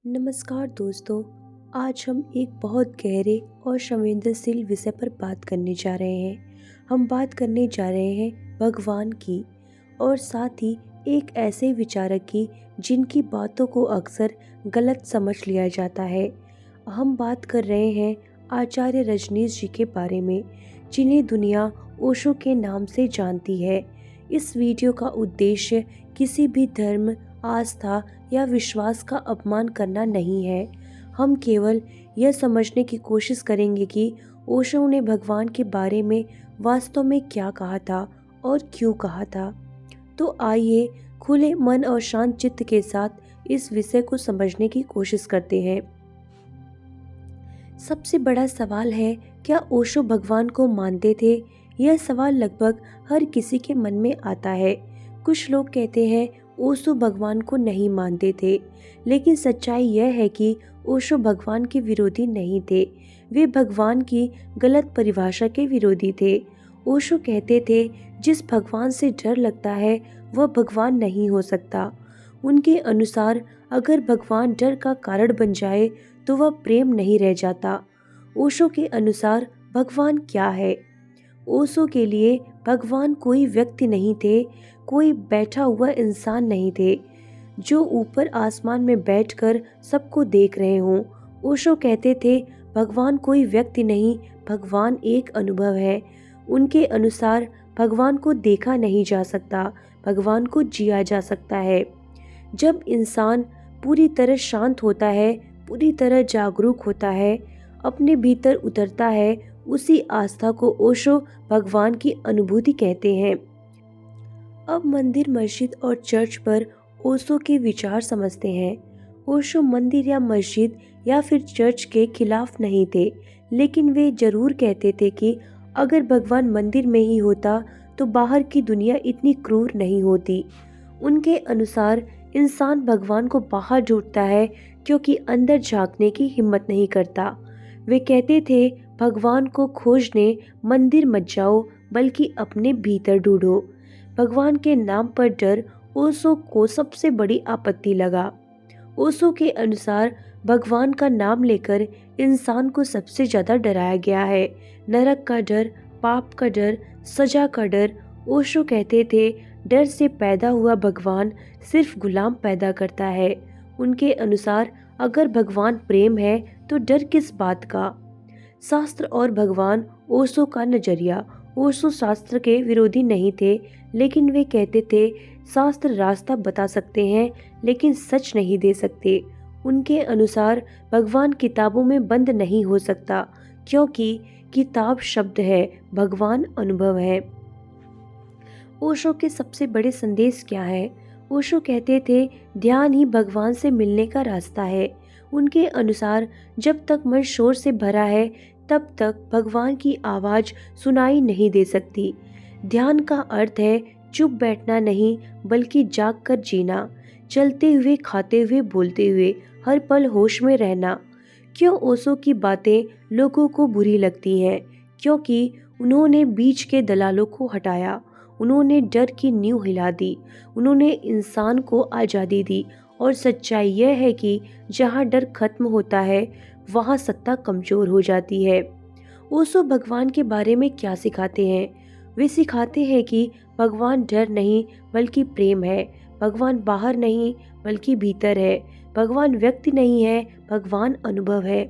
नमस्कार दोस्तों। आज हम एक बहुत गहरे और संवेदनशील विषय पर बात करने जा रहे हैं। हम बात करने जा रहे हैं भगवान की और साथ ही एक ऐसे विचारक की जिनकी बातों को अक्सर गलत समझ लिया जाता है। हम बात कर रहे हैं आचार्य रजनीश जी के बारे में, जिन्हें दुनिया ओशो के नाम से जानती है। इस वीडियो का उद्देश्य किसी भी धर्म, आस्था या विश्वास का अपमान करना नहीं है। हम केवल यह समझने की कोशिश करेंगे कि ओशो ने भगवान के बारे में वास्तव में क्या कहा था और क्यों कहा था। तो आइए खुले मन और शांत चित्त के साथ इस विषय को समझने की कोशिश करते हैं। सबसे बड़ा सवाल है, क्या ओशो भगवान को मानते थे? यह सवाल लगभग हर किसी के मन में आता है। कुछ लोग कहते हैं ओशो भगवान को नहीं मानते थे, लेकिन सच्चाई यह है कि ओशो भगवान के विरोधी नहीं थे। वे भगवान की गलत परिभाषा के विरोधी थे। ओशो कहते थे, जिस भगवान से डर लगता है वह भगवान नहीं हो सकता। उनके अनुसार अगर भगवान डर का कारण बन जाए तो वह प्रेम नहीं रह जाता। ओशो के अनुसार भगवान क्या है? ओशो के लिए भगवान कोई व्यक्ति नहीं थे, कोई बैठा हुआ इंसान नहीं थे जो ऊपर आसमान में बैठकर सबको देख रहे हों। ओशो कहते थे, भगवान कोई व्यक्ति नहीं, भगवान एक अनुभव है। उनके अनुसार भगवान को देखा नहीं जा सकता, भगवान को जिया जा सकता है। जब इंसान पूरी तरह शांत होता है, पूरी तरह जागरूक होता है, अपने भीतर उतरता है, उसी आस्था को ओशो भगवान की अनुभूति कहते हैं। अब मंदिर, मस्जिद और चर्च पर ओशो के विचार समझते हैं। ओशो मंदिर या मस्जिद या फिर चर्च के खिलाफ नहीं थे, लेकिन वे जरूर कहते थे कि अगर भगवान मंदिर में ही होता तो बाहर की दुनिया इतनी क्रूर नहीं होती। उनके अनुसार इंसान भगवान को बाहर ढूंढता है क्योंकि अंदर झांकने की हिम्मत नहीं करता। वे कहते थे, भगवान को खोजने मंदिर मत जाओ, बल्कि अपने भीतर ढूंढो। भगवान के नाम पर डर ओशो को सबसे बड़ी आपत्ति लगा। ओशो के अनुसार भगवान का नाम लेकर इंसान को सबसे ज्यादा डराया गया है। नरक का डर, पाप का डर, सजा का डर। ओशो कहते थे, डर से पैदा हुआ भगवान सिर्फ गुलाम पैदा करता है। उनके अनुसार अगर भगवान प्रेम है तो डर किस बात का? शास्त्र और भगवान, ओशो का नजरिया। ओशो शास्त्र के विरोधी नहीं थे, लेकिन वे कहते थे शास्त्र रास्ता बता सकते हैं लेकिन सच नहीं दे सकते। उनके अनुसार भगवान किताबों में बंद नहीं हो सकता, क्योंकि किताब शब्द है, भगवान अनुभव है। ओशो के सबसे बड़े संदेश क्या है? ओशो कहते थे, ध्यान ही भगवान से मिलने का रास्ता है। उनके अनुसार जब तक मन शोर से भरा है तब तक भगवान की आवाज सुनाई नहीं दे सकती। ध्यान का अर्थ है चुप बैठना नहीं, बल्कि जाग कर जीना, चलते हुए, खाते हुए, बोलते हुए, हर पल होश में रहना। क्यों ओशो की बातें लोगों को बुरी लगती हैं? क्योंकि उन्होंने बीच के दलालों को हटाया, उन्होंने डर की नींव हिला दी, उन्होंने इंसान को आज़ादी दी। और सच्चाई यह है कि जहाँ डर खत्म होता है वहाँ सत्ता कमजोर हो जाती है। ओशो भगवान के बारे में क्या सिखाते हैं? वे सिखाते हैं कि भगवान डर नहीं बल्कि प्रेम है। भगवान बाहर नहीं बल्कि भीतर है। भगवान व्यक्ति नहीं है, भगवान अनुभव है।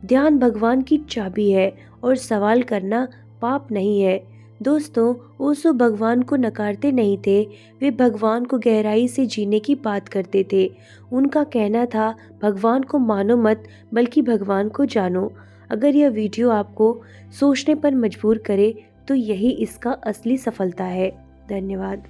ध्यान भगवान की चाबी है और सवाल करना पाप नहीं है। दोस्तों, ओशो भगवान को नकारते नहीं थे, वे भगवान को गहराई से जीने की बात करते थे। उनका कहना था, भगवान को मानो मत बल्कि भगवान को जानो। अगर यह वीडियो आपको सोचने पर मजबूर करे तो यही इसका असली सफलता है। धन्यवाद।